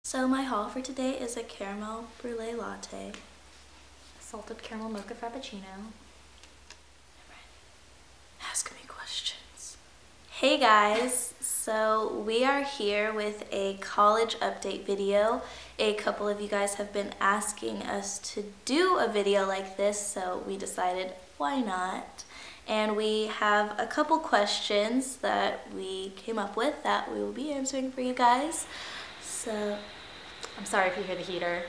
So my haul for today is a caramel brulee latte. Salted caramel mocha frappuccino. Ask me questions. Hey guys, so we are here with a college update video. A couple of you guys have been asking us to do a video like this, so we decided why not. And we have a couple questions that we came up with that we will be answering for you guys. So I'm sorry if you hear the heater.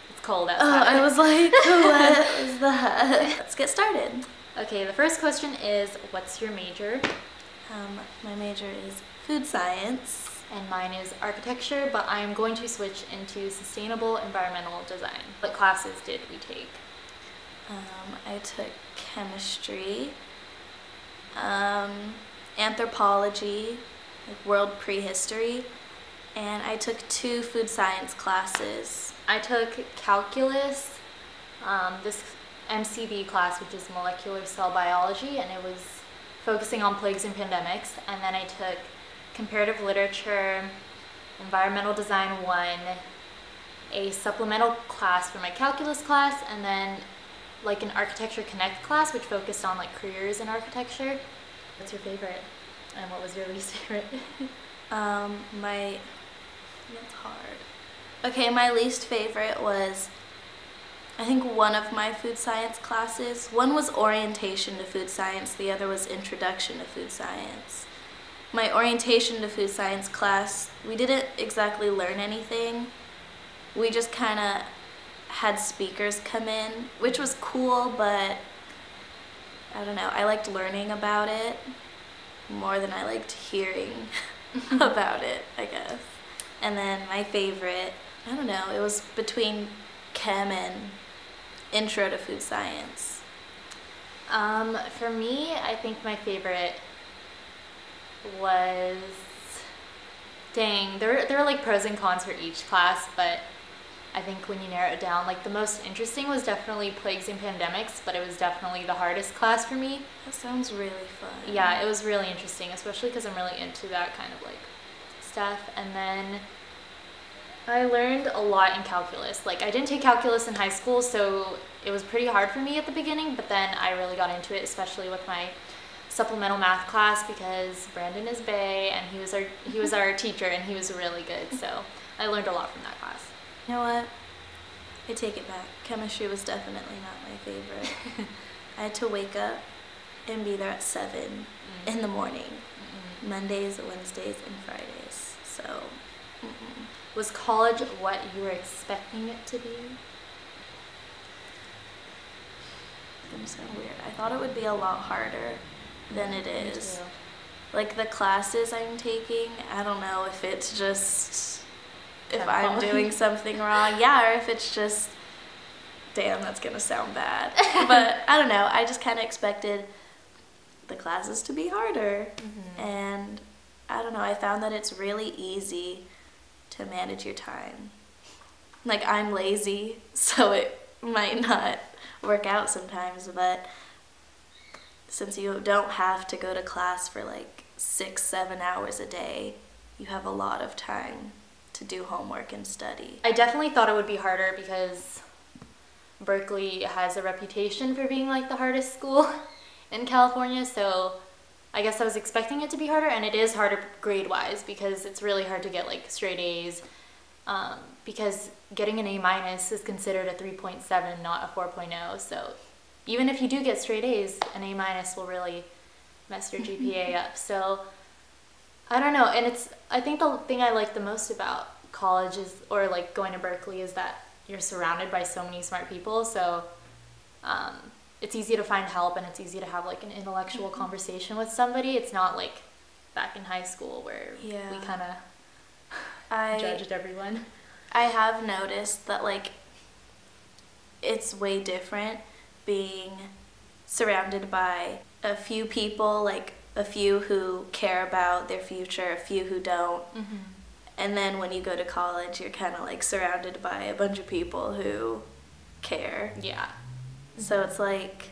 It's cold oh, outside. I was like, what is that? Let's get started. Okay, the first question is, what's your major? My major is food science. And mine is architecture, but I'm going to switch into sustainable environmental design. What classes did we take? I took chemistry, anthropology, like world prehistory, and I took 2 food science classes. I took calculus, this MCB class, which is molecular cell biology, and it was focusing on plagues and pandemics. And then I took comparative literature, environmental design 1, a supplemental class for my calculus class, and then like an architecture connect class, which focused on like careers in architecture. What's your favorite? And what was your least favorite? That's hard. Okay, my least favorite was, I think, one of my food science classes. One was orientation to food science, the other was introduction to food science. My orientation to food science class, we didn't exactly learn anything. We just kind of had speakers come in, which was cool, but I don't know, I liked learning about it more than I liked hearing about it, I guess. And then my favorite, I don't know, it was between chem and intro to food science. For me, I think my favorite was, dang, there are like pros and cons for each class, but I think when you narrow it down, like the most interesting was definitely plagues and pandemics, but it was definitely the hardest class for me. That sounds really fun. Yeah, it was really interesting, especially because I'm really into that kind of like stuff. And then I learned a lot in calculus. Like, I didn't take calculus in high school, so it was pretty hard for me at the beginning, but then I really got into it, especially with my supplemental math class, because Brandon is Bay and he was our teacher, and he was really good. So I learned a lot from that class. You know what? I take it back. Chemistry was definitely not my favorite. I had to wake up and be there at 7 in the morning. Mondays, Wednesdays, and Fridays. So, Was college what you were expecting it to be? It's gonna sound weird. I thought it would be a lot harder than it is. Like the classes I'm taking, I don't know if it's just if I'm doing something wrong, yeah, or if it's just, damn, that's gonna sound bad. But I don't know, I just kind of expected the classes to be harder. And I don't know, I found that it's really easy to manage your time. Like, I'm lazy, so it might not work out sometimes, but since you don't have to go to class for like 6-7 hours a day, you have a lot of time to do homework and study. I definitely thought it would be harder because Berkeley has a reputation for being like the hardest school in California, so I guess I was expecting it to be harder, and it is harder grade-wise because it's really hard to get like straight A's, because getting an A- is considered a 3.7, not a 4.0, so even if you do get straight A's, an A- will really mess your GPA up. So I don't know, and I think the thing I like the most about college is, or like going to Berkeley, is that you're surrounded by so many smart people, so it's easy to find help, and it's easy to have like an intellectual conversation with somebody. It's not like back in high school where we kind of judged everyone. I have noticed that like it's way different being surrounded by a few people, like a few who care about their future, a few who don't. And then when you go to college, you're kind of like surrounded by a bunch of people who care. Yeah. So it's like,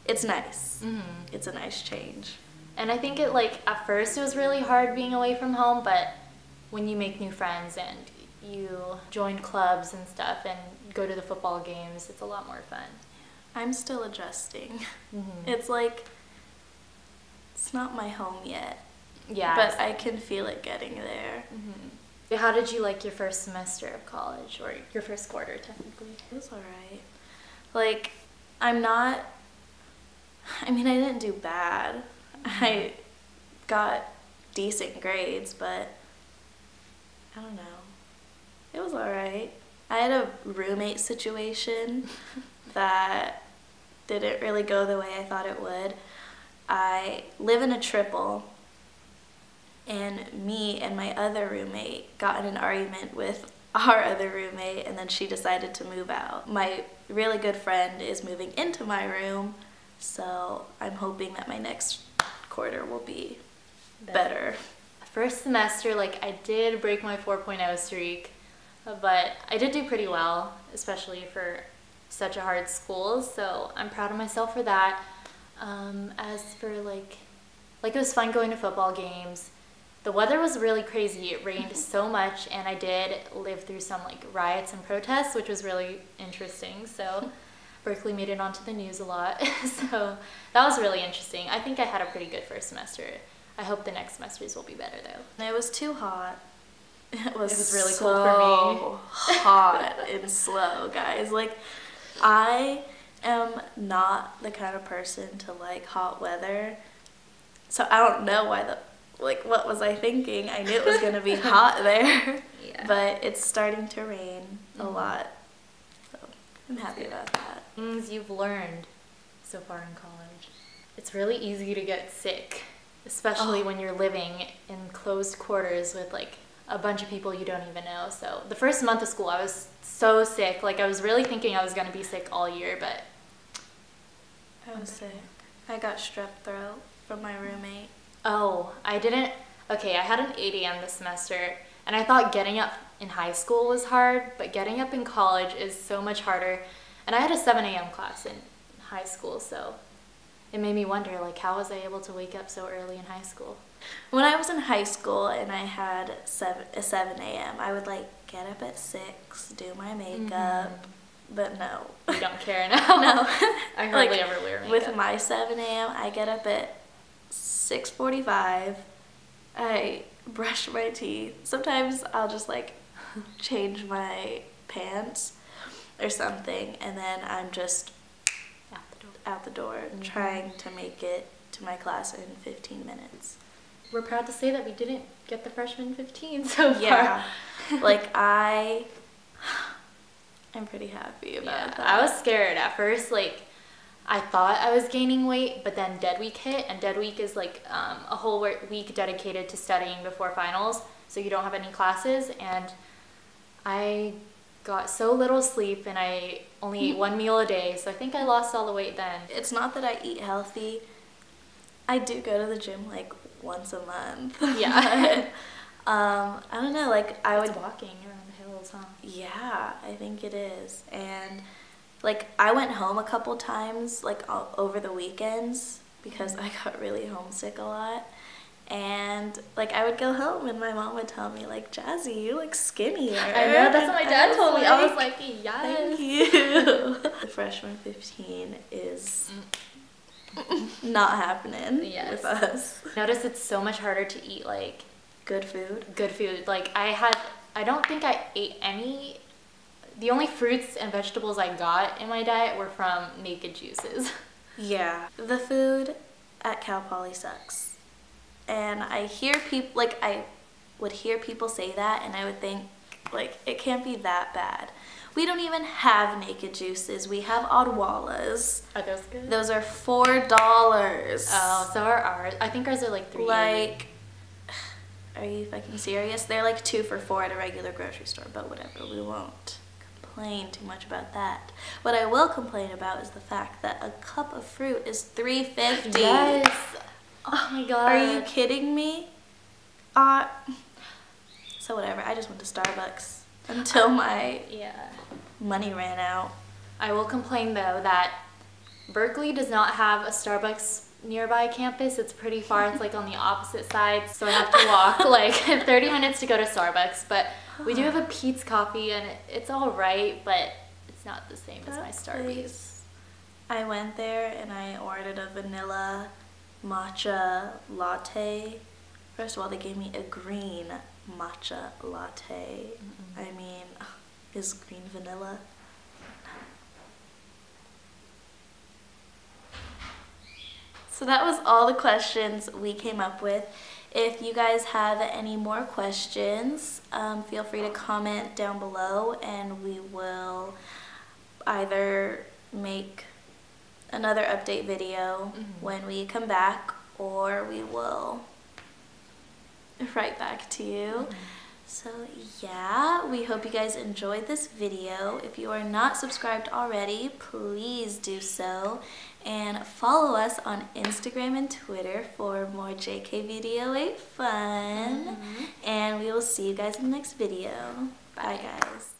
it's nice. It's a nice change. And I think it, like, at first it was really hard being away from home, but when you make new friends and you join clubs and stuff and go to the football games. It's a lot more fun. I'm still adjusting. Mm-hmm. It's like, it's not my home yet. Yeah. But I can feel it getting there. Mm-hmm. How did you like your first semester of college, or your first quarter, technically? It was alright. Like, I didn't do bad. Mm-hmm. I got decent grades, but I don't know. It was alright. I had a roommate situation that didn't really go the way I thought it would. I live in a triple, and me and my other roommate got in an argument with our other roommate, and then she decided to move out. My really good friend is moving into my room, so I'm hoping that my next quarter will be better. First semester, like, I did break my 4.0 streak, but I did do pretty well, especially for such a hard school, so I'm proud of myself for that. As for like it was fun going to football games. The weather was really crazy. It rained so much, and I did live through some like riots and protests, which was really interesting. So Berkeley made it onto the news a lot. So that was really interesting. I think I had a pretty good first semester. I hope the next semesters will be better though. It was too hot. It was really so cold for me. hot and slow, guys. Like, I am not the kind of person to like hot weather. So I don't know why what was I thinking? I knew it was going to be hot there. Yeah. But it's starting to rain a lot. So I'm happy about that. Things you've learned so far in college. It's really easy to get sick, especially when you're living in closed quarters with like a bunch of people you don't even know. So the first month of school, I was so sick. Like, I was really thinking I was going to be sick all year, but I was sick. I got strep throat from my roommate. Oh, I didn't. Okay, I had an 8 a.m. this semester, and I thought getting up in high school was hard, but getting up in college is so much harder. And I had a 7 a.m. class in high school, so it made me wonder, like, how was I able to wake up so early in high school? When I was in high school and I had a 7 a.m., I would like get up at 6, do my makeup, but no. You don't care now? No. I hardly ever wear makeup. With my 7 a.m., I get up at 6:45. I brush my teeth. Sometimes I'll just like change my pants or something, and then I'm just out the door trying to make it to my class in 15 minutes. We're proud to say that we didn't get the freshman 15 so far. Yeah, like I'm pretty happy about that. I was scared at first. Like, I thought I was gaining weight, but then Dead Week hit, and Dead Week is like a whole week dedicated to studying before finals, so you don't have any classes, and I got so little sleep, and I only ate one meal a day, so I think I lost all the weight then. It's not that I eat healthy. I do go to the gym like once a month. Yeah. But, I don't know, like It's walking around the hills, huh? Yeah, I think it is. And like I went home a couple times like over the weekends because I got really homesick a lot. And like I would go home and my mom would tell me like, Jazzy, you look skinnier. I know, that's what my dad told me. I was like, yes. Thank you. The freshman 15 is not happening with us. Notice it's so much harder to eat like good food. Good food. Like I don't think I ate any. The only fruits and vegetables I got in my diet were from Naked Juices. Yeah. The food at Cal Poly sucks. And I hear people, like I would hear people say that and I would think like it can't be that bad. We don't even have Naked Juices. We have Odwalas. Are those good? Those are $4. Oh, so are ours. I think ours are like $3. Like, are you fucking serious? They're like 2 for $4 at a regular grocery store, but whatever, we won't complain too much about that. What I will complain about is the fact that a cup of fruit is $3.50. Yes. Oh my god. Are you kidding me? So whatever, I just went to Starbucks until my money ran out. I will complain though that Berkeley does not have a Starbucks nearby campus. It's pretty far. It's like on the opposite side, so I have to walk like 30 minutes to go to Starbucks. But We do have a Pete's coffee, and it's all right, but it's not the same as my Starbucks. I went there and I ordered a vanilla matcha latte. First of all, they gave me a green matcha latte. I mean, is green vanilla? So that was all the questions we came up with. If you guys have any more questions, feel free to comment down below and we will either make another update video when we come back, or we will write back to you. So yeah, we hope you guys enjoyed this video. If you are not subscribed already, please do so, and follow us on Instagram and Twitter for more JK Video 8 fun. And we will see you guys in the next video. Bye guys.